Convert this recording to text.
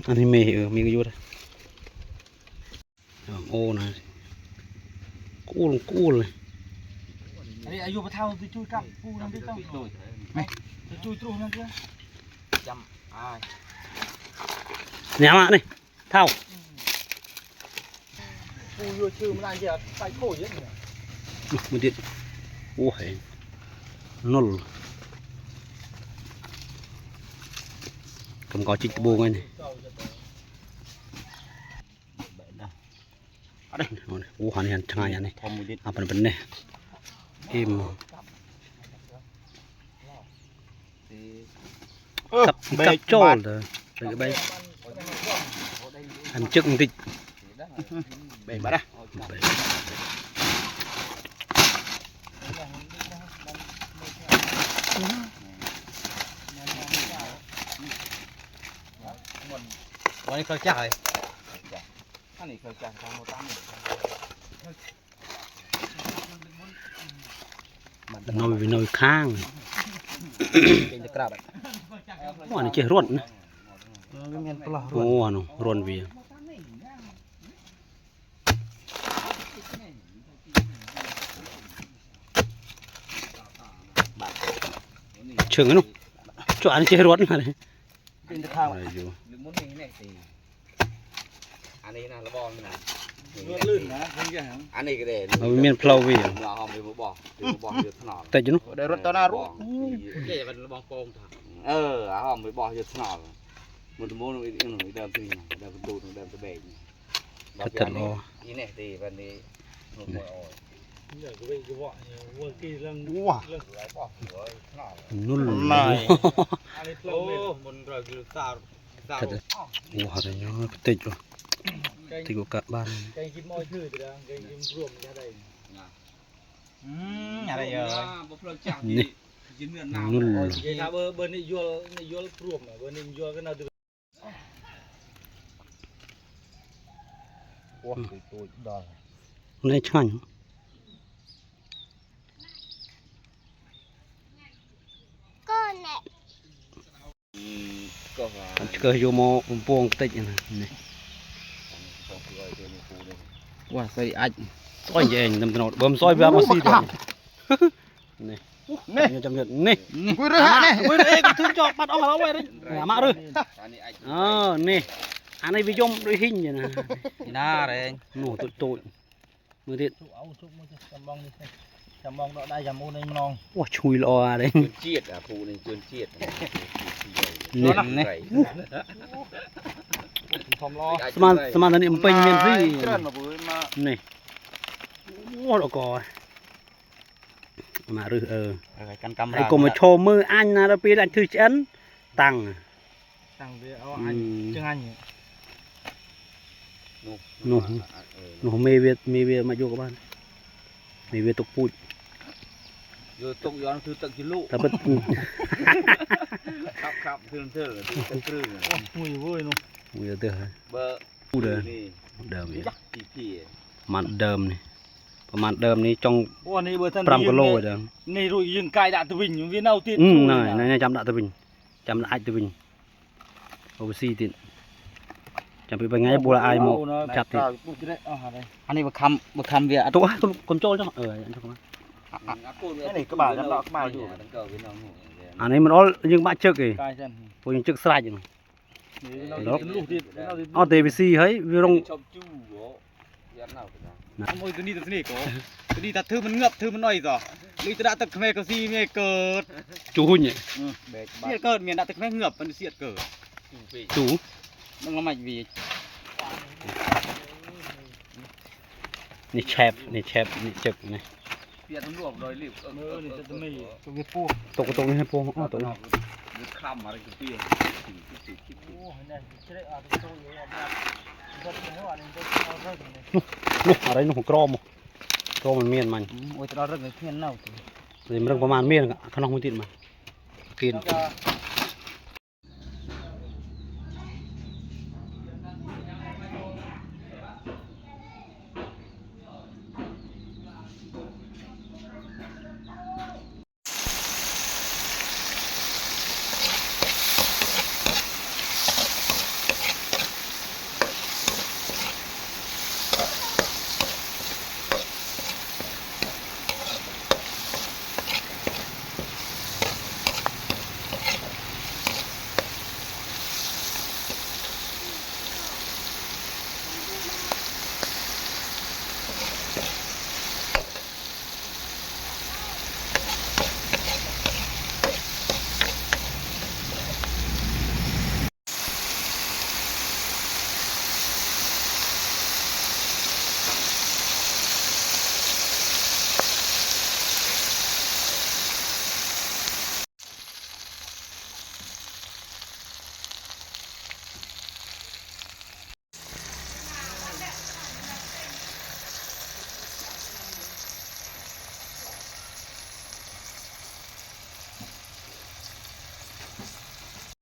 อันนี้มีมีก็อยู่ได้โอ้นะกู้เลยอันนี้อายุประเท่าที่ช่วยกับปูนั่นที่ต้องไม่ช่วยตรูนั่นด้วยจำเนี่ยมานี่เท่าปูโยชื่อมันอะไรจะใส่โคเยอะเลยมันดิโอ้ยนุ่ลผมก็จิกบูไงนี่đây ô hoàn hiện chẳng hạn này à phần này im cặp trâu rồi cái bay ăn chừng thịt bể bắt àวันนี้เขาจ่ายอันนี้เขาจ่ายเขาโมตั้งnồi khang ô này chơi ruột nữa ô nó ruột vì trường cái nó chỗ anh chơi ruột nàyอันนี้นะระบองนะลื่นนะอันนี้ก็ได้เมียนเพลาวีเราหอมไปบอกอยู่ถนนแต่จุนได้รถตอนหน้ารู้เจ๊เป็นระบองโป่งหอมไปบอกอยู่ถนนมันจะโม่อีกหนึ่งเดิมทีเดิมตูนเดิมตะเบงถัดรอนี่เนี่ยตีวันนี้หนุ่มอ่อนนุ่นเลยโอ้มันรอยกระสาโอ้หาได้เนาะติดว่ะติดกับกะบ้านไก่กินมอยชื่อแต่ละไก่กินรวมอะไรอะไรเยอะนุ่นถ้าเบอร์นี้ยัวรวมเบอร์นี้ยัวก็น่าดูโอ้ตัวดอในช่างก็อยู่มอปวงติดนะนี่ว่าใส่อัดซอยเย็นตำตนอดเบิ่มซอยแบบมาซีเดียวนี่นี่จำเนียนนี่คุยเรื่องนี่คุยเรื่องถึงจอบปัดออกมาไว้เลยมาเลยนี่อันนี้วิจมด้วยหินอย่างนะน่าเลยหนูตุ่ยมือเด็ดเอาชุบมือจำมองนี่จำมองได้จำมูนน้องว้าชุยรออะไรเจี๊ยดอ่ะผูนี่จนเจี๊ยดนี่สมานตอนนี้มันเป็นเมียนซี่นี่โอ้ดอกมาหรือไอ้กลมมาโชว์มืออันนะเราปีนั้นถือชั้นตังเดียวเอาอันจังอันหนูมีเวทมาอยู่กับบ้านมีเวทตกปูดอยู่ตกย้อนคือตกกิลูแต่เป็นครับเทื่อที่ครึ่งมุ้ยเว้ยเนาะมุ้ยเด้อเบอร์ปูเด้อเดิมนี่มันเดิมนี่ประมาณเดิมนี่จงปรำกโลเดิมนี่รุ่ยยิงไก่ดาตะวินอยู่วินเอาติดนี่จำดาตะวินจำไอตะวินโอเวอร์ซีติดจำไปเป็นไงบัวไอโมจับติดอันนี้มาคำเวียตัวคนโจ้จังอันนี้ก็บ่าวจังดอกบ่าวอยู่อันนี้มันอ้อยังบ้าเชิกอีพวกยังเชิกสลายอยู่เอาเตวิซีเฮ้ยวิรงมวยตัวนี้ตัวนี้ก็ตัวนี้ตัดทื่อมันเงือบทื่อมันน้อยจ้ะนี่จะได้ตัดแม่ก็ซีแม่เกิดจูหุ่นเนี่ยเนี่ยเกิดเมียนตัดแม่เงือบมันเสียดเกิดจูมันละไม่วีนี่แชฟนี่จึกนี่เปลี่ยนรวมโดยรีบนี่จะไม่ตัวนี้ปูตรงนี้ให้ปูอ๋อตัวนี้คลำอะไรก็เปลี่ยนโอ้ยเนี่ยจะได้อาจจะโตอยู่อะไรนู่นกรอมมันเมียนมันโอ้ยตอนเรื่องเมียนเน่าเลยมันเรื่องประมาณเมียนขนมมันติดมากิน